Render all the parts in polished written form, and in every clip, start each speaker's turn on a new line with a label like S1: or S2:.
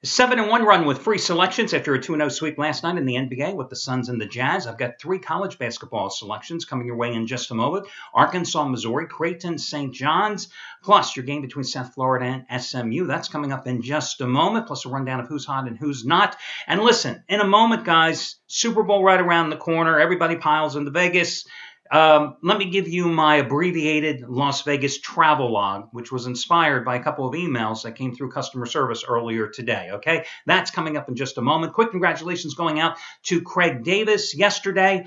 S1: 7-1 run with free selections after a 2-0 sweep last night in the NBA with the Suns and the Jazz. I've got 3 college basketball selections coming your way in just a moment. Arkansas, Missouri, Creighton, St. John's, plus your game between South Florida and SMU. That's coming up in just a moment, plus a rundown of who's hot and who's not. And listen, in a moment, guys, Super Bowl right around the corner. Everybody piles into Vegas. Let me give you my abbreviated Las Vegas travel log, which was inspired by a couple of emails that came through customer service earlier today, okay? That's coming up in just a moment. Quick congratulations going out to Craig Davis yesterday.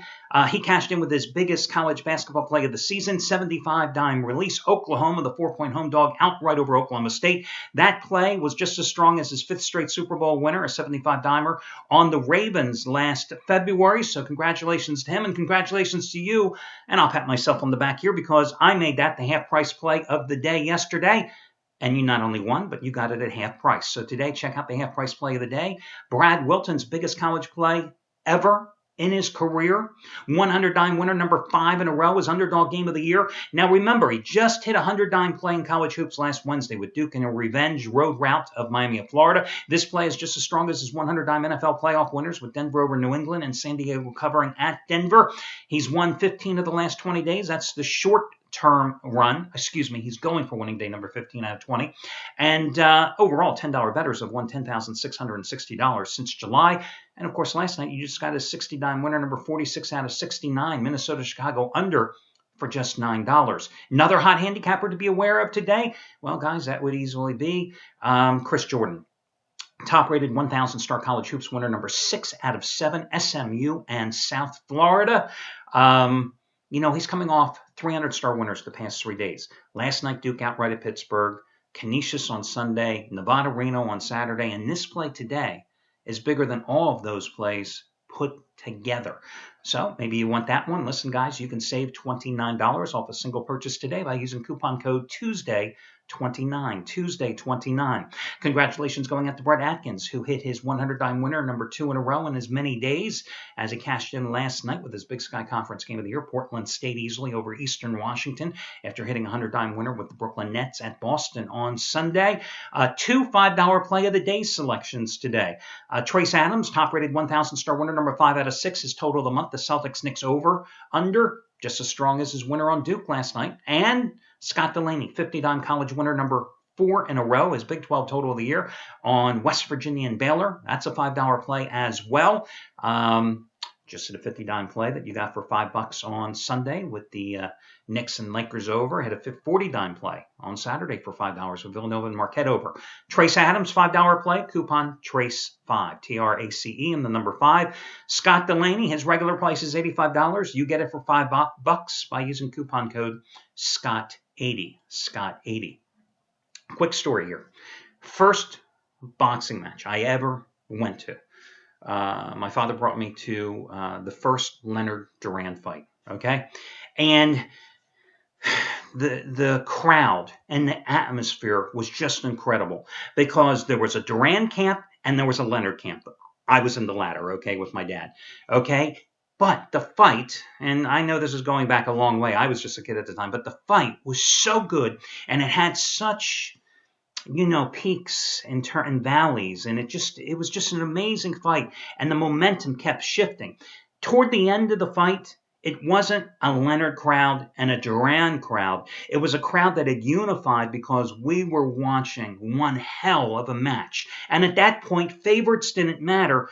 S1: He cashed in with his biggest college basketball play of the season, 75-dime release. Oklahoma, the 4-point home dog, outright over Oklahoma State. That play was just as strong as his 5th straight Super Bowl winner, a 75-dimer, on the Ravens last February. So congratulations to him, and congratulations to you. And I'll pat myself on the back here because I made that the half-price play of the day yesterday. And you not only won, but you got it at half price. So today, check out the half-price play of the day. Brad Wilton's biggest college play ever in his career. 100-dime winner, number 5 in a row, his underdog game of the year. Now remember, he just hit a 100-dime play in college hoops last Wednesday with Duke in a revenge road route of Miami of Florida. This play is just as strong as his 100-dime NFL playoff winners with Denver over New England and San Diego covering at Denver. He's won 15 of the last 20 days. That's the short-term run. He's going for winning day number 15 out of 20. And overall, $10 bettors have won $10,660 since July. And, of course, last night you just got a 60-dime winner, number 46 out of 69, Minnesota-Chicago under for just $9. Another hot handicapper to be aware of today? Well, guys, that would easily be Chris Jordan. Top-rated 1,000-star college hoops winner, number 6 out of 7, SMU and South Florida. He's coming off 300-star winners the past 3 days. Last night, Duke outright at Pittsburgh, Canisius on Sunday, Nevada-Reno on Saturday, and this play today is bigger than all of those plays put together. So maybe you want that one. Listen, guys, you can save $29 off a single purchase today by using coupon code Tuesday29. Tuesday29. Congratulations going out to Brett Atkins, who hit his 100-dime winner, number 2 in a row in as many days, as he cashed in last night with his Big Sky Conference game of the year. Portland State easily over Eastern Washington after hitting a 100-dime winner with the Brooklyn Nets at Boston on Sunday. 2 $5 play of the day selections today. Trace Adams, top-rated 1,000-star winner, number 5 out of 6, his total of the month. The Celtics Knicks over, under, just as strong as his winner on Duke last night. And Scott Delaney, 50-dime college winner, number 4 in a row, his Big 12 total of the year on West Virginia and Baylor. That's a $5 play as well. Just at a 50-dime play that you got for $5 on Sunday with the Knicks and Lakers over. Had a 40-dime play on Saturday for $5 with Villanova and Marquette over. Trace Adams, $5 play, coupon TRACE5, T-R-A-C-E, and the number 5. Scott Delaney, his regular price is $85. You get it for $5 by using coupon code SCOTT80, SCOTT80. Quick story here. First boxing match I ever went to. My father brought me to the first Leonard Duran fight, okay? And the crowd and the atmosphere was just incredible because there was a Duran camp and there was a Leonard camp. I was in the latter, okay, with my dad, okay? But the fight, and I know this is going back a long way. I was just a kid at the time, but the fight was so good and it had such peaks and valleys, and it was just an amazing fight, and the momentum kept shifting. Toward the end of the fight, it wasn't a Leonard crowd and a Duran crowd. It was a crowd that had unified because we were watching one hell of a match. And at that point, favorites didn't matter,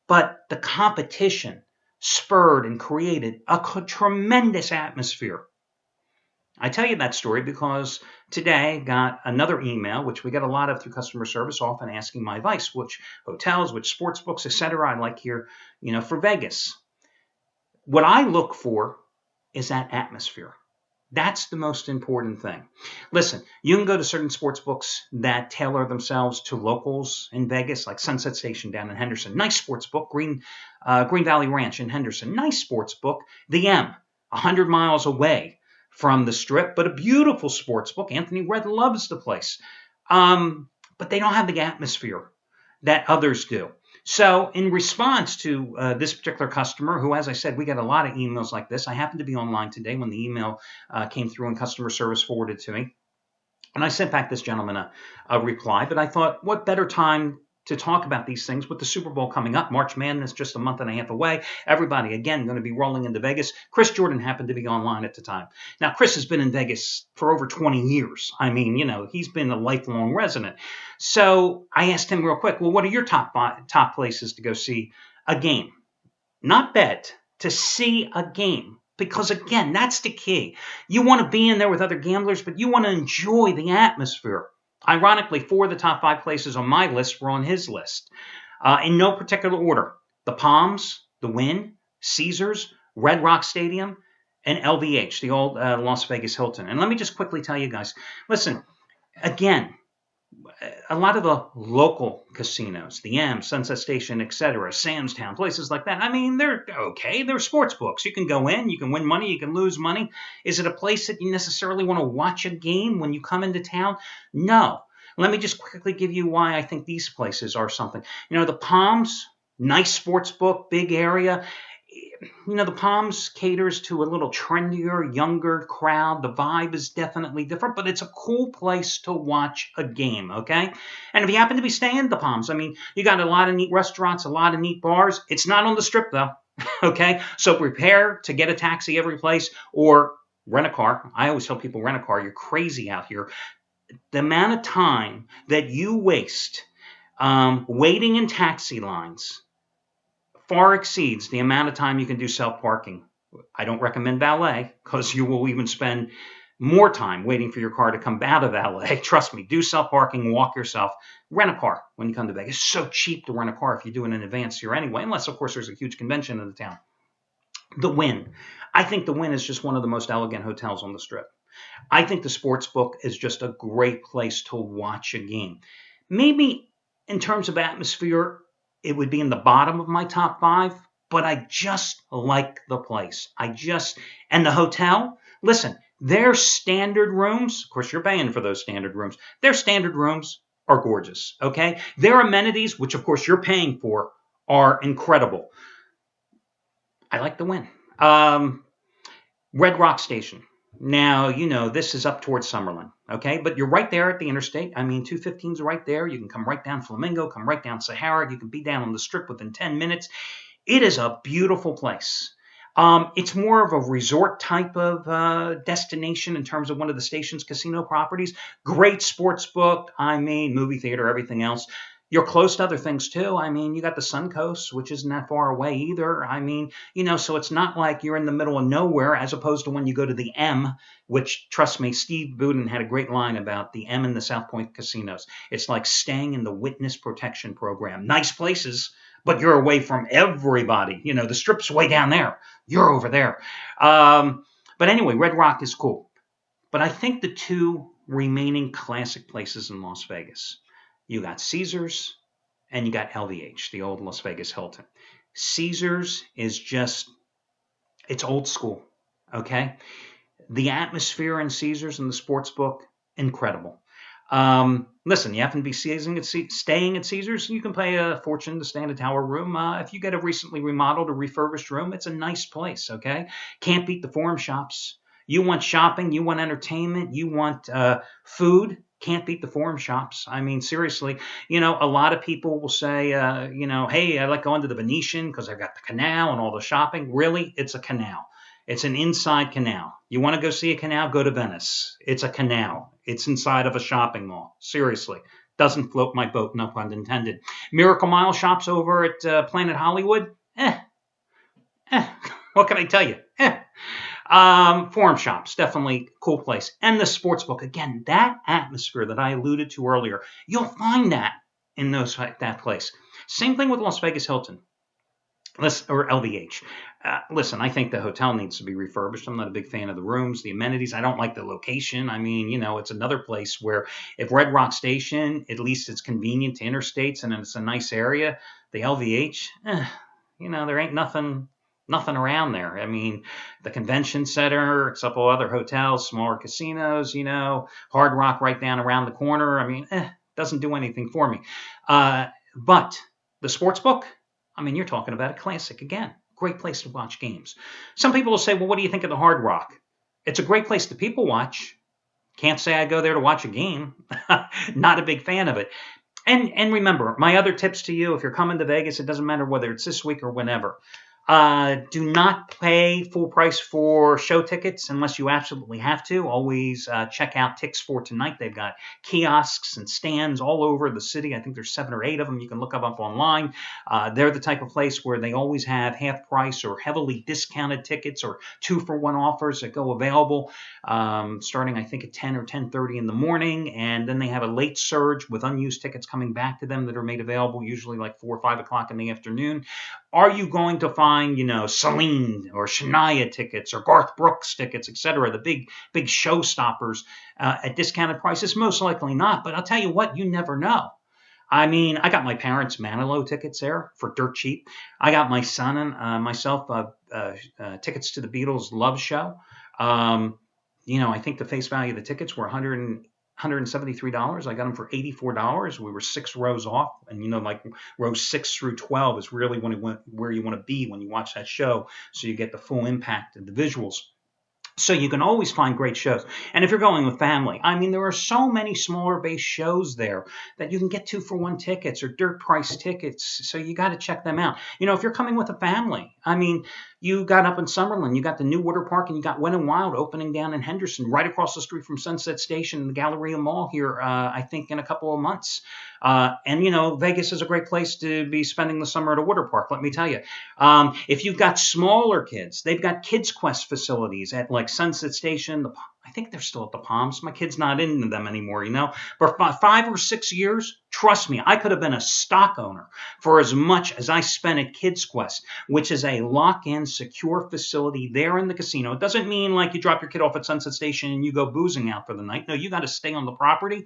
S1: but the competition spurred and created a tremendous atmosphere. I tell you that story because today I got another email, which we get a lot of through customer service, often asking my advice, which hotels, which sportsbooks, etc. I like here, for Vegas. What I look for is that atmosphere. That's the most important thing. Listen, you can go to certain sportsbooks that tailor themselves to locals in Vegas, like Sunset Station down in Henderson. Nice sportsbook. Green Valley Ranch in Henderson. Nice sportsbook. The M, 100 miles away from the Strip, but a beautiful sports book. Anthony Red loves the place. But they don't have the atmosphere that others do. So in response to this particular customer, who, as I said, we get a lot of emails like this. I happened to be online today when the email came through and customer service forwarded to me. And I sent back this gentleman a reply, but I thought, what better time to talk about these things with the Super Bowl coming up. March Madness just a month and a half away. Everybody, again, going to be rolling into Vegas. Chris Jordan happened to be online at the time. Now, Chris has been in Vegas for over 20 years. I mean, he's been a lifelong resident. So I asked him real quick, well, what are your top places to go see a game? Not bet, to see a game. Because, again, that's the key. You want to be in there with other gamblers, but you want to enjoy the atmosphere. Ironically, 4 of the top 5 places on my list were on his list. In no particular order. The Palms, the Wynn, Caesars, Red Rock Stadium, and LVH, the old Las Vegas Hilton. And let me just quickly tell you guys, listen, again, a lot of the local casinos, the M, Sunset Station, etc., Sam's Town, places like that, I mean, they're okay. They're sports books. You can go in, you can win money, you can lose money. Is it a place that you necessarily want to watch a game when you come into town? No. Let me just quickly give you why I think these places are something. The Palms, nice sports book, big area. The Palms caters to a little trendier, younger crowd. The vibe is definitely different, but it's a cool place to watch a game, okay? And if you happen to be staying at the Palms, I mean, you got a lot of neat restaurants, a lot of neat bars. It's not on the Strip, though, okay? So prepare to get a taxi every place or rent a car. I always tell people rent a car. You're crazy out here. The amount of time that you waste waiting in taxi lines far exceeds the amount of time you can do self-parking. I don't recommend valet because you will even spend more time waiting for your car to come out of valet. Trust me, do self-parking, walk yourself, rent a car when you come to Vegas. It's so cheap to rent a car if you do it in advance here anyway, unless, of course, there's a huge convention in the town. The Wynn. I think the Wynn is just one of the most elegant hotels on the Strip. I think the Sportsbook is just a great place to watch a game. Maybe in terms of atmosphere, it would be in the bottom of my top 5, but I just like the place. And the hotel, listen, their standard rooms, of course you're paying for those standard rooms, their standard rooms are gorgeous, okay? Their amenities, which of course you're paying for, are incredible. I like the Wynn. Red Rock Station. Now, this is up towards Summerlin, okay? But you're right there at the interstate. I mean, 215's right there. You can come right down Flamingo, come right down Sahara. You can be down on the Strip within 10 minutes. It is a beautiful place. It's more of a resort type of destination in terms of one of the station's casino properties. Great sports book. I mean, movie theater, everything else. You're close to other things, too. I mean, you got the Suncoast, which isn't that far away either. I mean, so it's not like you're in the middle of nowhere as opposed to when you go to the M, which, trust me, Steve Budin had a great line about the M and the South Point casinos. It's like staying in the witness protection program. Nice places, but you're away from everybody. The Strip's way down there. You're over there. But anyway, Red Rock is cool. But I think the 2 remaining classic places in Las Vegas, you got Caesars and you got LVH, the old Las Vegas Hilton. Caesars is it's old school, okay? The atmosphere in Caesars and the sports book, incredible. Listen, you happen to be staying at Caesars, you can pay a fortune to stay in a tower room. If you get a recently remodeled or refurbished room, it's a nice place, okay? Can't beat the Forum Shops. You want shopping, you want entertainment, you want food. Can't beat the Forum Shops. I mean, seriously, a lot of people will say, hey, I like going to the Venetian because I've got the canal and all the shopping. Really, it's a canal. It's an inside canal. You want to go see a canal? Go to Venice. It's a canal. It's inside of a shopping mall. Seriously. Doesn't float my boat, no pun intended. Miracle Mile shops over at Planet Hollywood? What can I tell you? Forum Shops, definitely cool place. And the Sportsbook, again, that atmosphere that I alluded to earlier, you'll find that in that place. Same thing with Las Vegas Hilton or LVH. Listen, I think the hotel needs to be refurbished. I'm not a big fan of the rooms, the amenities. I don't like the location. I mean, it's another place where if Red Rock Station, at least it's convenient to interstates and it's a nice area. The LVH, there ain't nothing around there. I mean, the convention center, a couple other hotels, smaller casinos, Hard Rock right down around the corner. I mean, doesn't do anything for me. But the Sportsbook, I mean, you're talking about a classic again. Great place to watch games. Some people will say, well, what do you think of the Hard Rock? It's a great place to people watch. Can't say I go there to watch a game. Not a big fan of it. And remember, my other tips to you, if you're coming to Vegas, it doesn't matter whether it's this week or whenever. Do not pay full price for show tickets unless you absolutely have to. Always check out Tix for Tonight. They've got kiosks and stands all over the city. I think there's 7 or 8 of them. You can look them up online. They're the type of place where they always have half price or heavily discounted tickets or 2-for-1 offers that go available starting, I think, at 10 or 10:30 in the morning. And then they have a late surge with unused tickets coming back to them that are made available, usually like 4 or 5 o'clock in the afternoon. Are you going to find, Celine or Shania tickets or Garth Brooks tickets, etc., the big showstoppers at discounted prices? Most likely not. But I'll tell you what, you never know. I mean, I got my parents' Manilow tickets there for dirt cheap. I got my son and myself tickets to the Beatles Love Show. I think the face value of the tickets were $173. I got them for $84. We were 6 rows off. And, like rows 6 through 12 is really where you want to be when you watch that show. So you get the full impact of the visuals. So you can always find great shows. And if you're going with family, I mean, there are so many smaller base shows there that you can get 2-for-1 tickets or dirt price tickets. So you got to check them out. If you're coming with a family, I mean, you got up in Summerlin, you got the new water park, and you got Wet n Wild opening down in Henderson, right across the street from Sunset Station and the Galleria Mall here, I think, in a couple of months. And Vegas is a great place to be spending the summer at a water park, let me tell you. If you've got smaller kids, they've got Kids Quest facilities at like Sunset Station. I think they're still at the Palms. My kid's not into them anymore, For 5 or 6 years, trust me, I could have been a stock owner for as much as I spent at Kids Quest, which is a lock-in, secure facility there in the casino. It doesn't mean like you drop your kid off at Sunset Station and you go boozing out for the night. No, you got to stay on the property.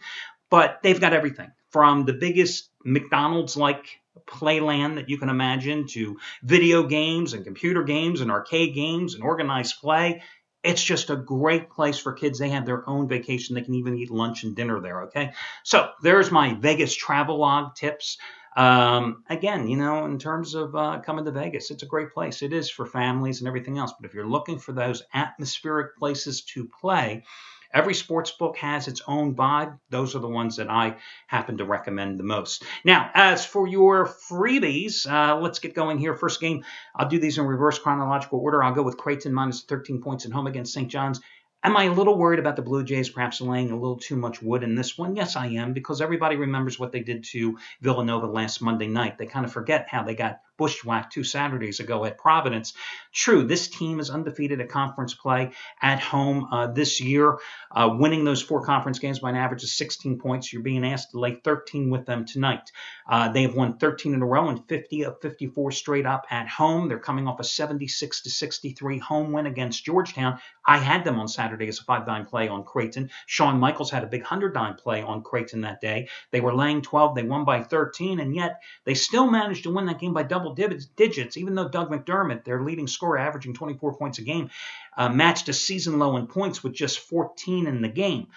S1: But they've got everything from the biggest McDonald's-like playland that you can imagine to video games and computer games and arcade games and organized play. It's just a great place for kids. They have their own vacation. They can even eat lunch and dinner there, okay? So there's my Vegas travelogue tips. Again, in terms of coming to Vegas, it's a great place. It is for families and everything else. But if you're looking for those atmospheric places to play, every sports book has its own vibe. Those are the ones that I happen to recommend the most. Now, as for your freebies, let's get going here. First game, I'll do these in reverse chronological order. I'll go with Creighton minus 13 points at home against St. John's. Am I a little worried about the Blue Jays perhaps laying a little too much wood in this one? Yes, I am, because everybody remembers what they did to Villanova last Monday night. They kind of forget how they got bushwhacked 2 Saturdays ago at Providence. True, this team is undefeated at conference play at home this year, winning those 4 conference games by an average of 16 points. You're being asked to lay 13 with them tonight. They have won 13 in a row and 50 of 54 straight up at home. They're coming off a 76-63 home win against Georgetown. I had them on Saturday as a 5-dime play on Creighton. Shawn Michaels had a big 100-dime play on Creighton that day. They were laying 12. They won by 13, and yet they still managed to win that game by double digits, even though Doug McDermott, their leading scorer, averaging 24 points a game, matched a season low in points with just 14 in the game.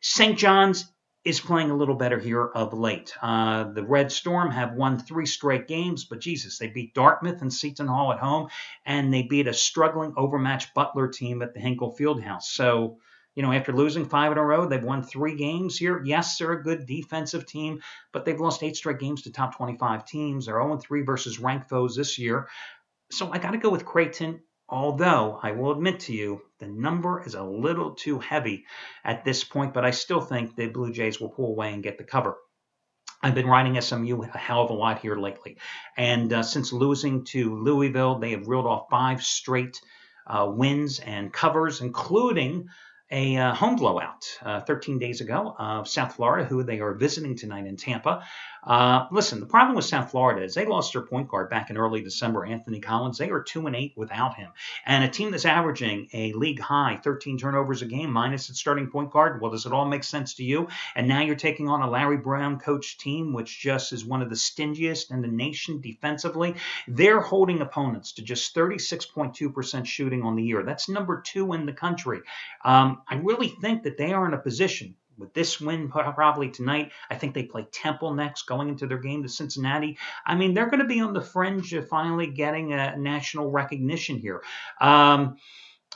S1: St. John's is playing a little better here of late. The Red Storm have won 3 straight games, but Jesus, they beat Dartmouth and Seton Hall at home, and they beat a struggling, overmatched Butler team at the Hinkle Fieldhouse. So, after losing 5 in a row, they've won 3 games here. Yes, they're a good defensive team, but they've lost 8 straight games to top 25 teams. They're 0-3 versus ranked foes this year. So I got to go with Creighton, although I will admit to you, the number is a little too heavy at this point, but I still think the Blue Jays will pull away and get the cover. I've been riding SMU a hell of a lot here lately. And since losing to Louisville, they have reeled off 5 straight wins and covers, including a home blowout 13 days ago of South Florida, who they are visiting tonight in Tampa. Listen, the problem with South Florida is they lost their point guard back in early December, Anthony Collins. They are 2-8 without him. And a team that's averaging a league high 13 turnovers a game minus its starting point guard, well, does it all make sense to you? And now you're taking on a Larry Brown coached team, which just is one of the stingiest in the nation defensively. They're holding opponents to just 36.2% shooting on the year. That's number 2 in the country. I really think that they are in a position with this win probably tonight. I think they play Temple next, going into their game to Cincinnati. I mean, they're going to be on the fringe of finally getting a national recognition here.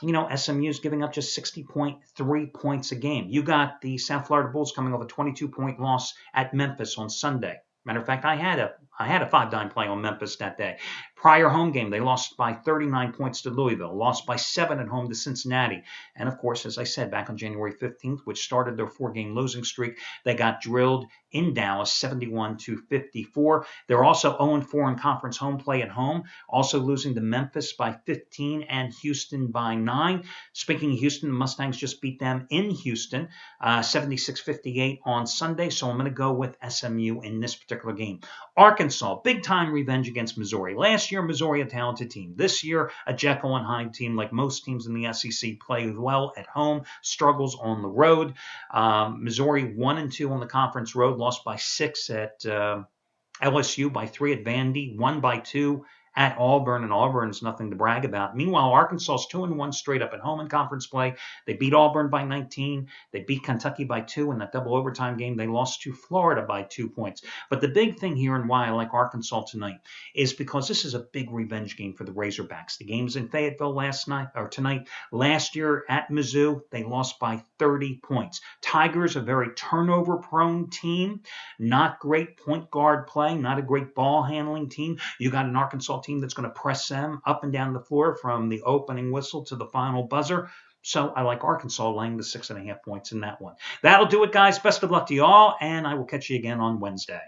S1: SMU is giving up just 60.3 points a game. You got the South Florida Bulls coming off a 22-point loss at Memphis on Sunday. Matter of fact, I had a 5-dime play on Memphis that day. Prior home game, they lost by 39 points to Louisville, lost by 7 at home to Cincinnati. And of course, as I said, back on January 15th, which started their 4-game losing streak, they got drilled in Dallas 71-54. They're also 0-4 in conference home play at home, also losing to Memphis by 15 and Houston by 9. Speaking of Houston, the Mustangs just beat them in Houston 76-58 on Sunday, so I'm going to go with SMU in this particular game. Arkansas, big-time revenge against Missouri. Last year, Missouri, a talented team. This year, a Jekyll and Hyde team, like most teams in the SEC, play well at home, struggles on the road. Missouri 1-2 on the conference road, lost by 6 at LSU, by 3 at Vandy, 1 by 2 at Auburn, and Auburn's nothing to brag about. Meanwhile, Arkansas's 2-1 straight up at home in conference play. They beat Auburn by 19. They beat Kentucky by 2 in that double overtime game. They lost to Florida by 2 points. But the big thing here and why I like Arkansas tonight is because this is a big revenge game for the Razorbacks. The game's in Fayetteville tonight. Last year at Mizzou, they lost by 30 points. Tigers, a very turnover-prone team. Not great point guard play, not a great ball handling team. You got an Arkansas team that's going to press them up and down the floor from the opening whistle to the final buzzer. So I like Arkansas laying the 6.5 points in that one. That'll do it, guys. Best of luck to you all, and I will catch you again on Wednesday.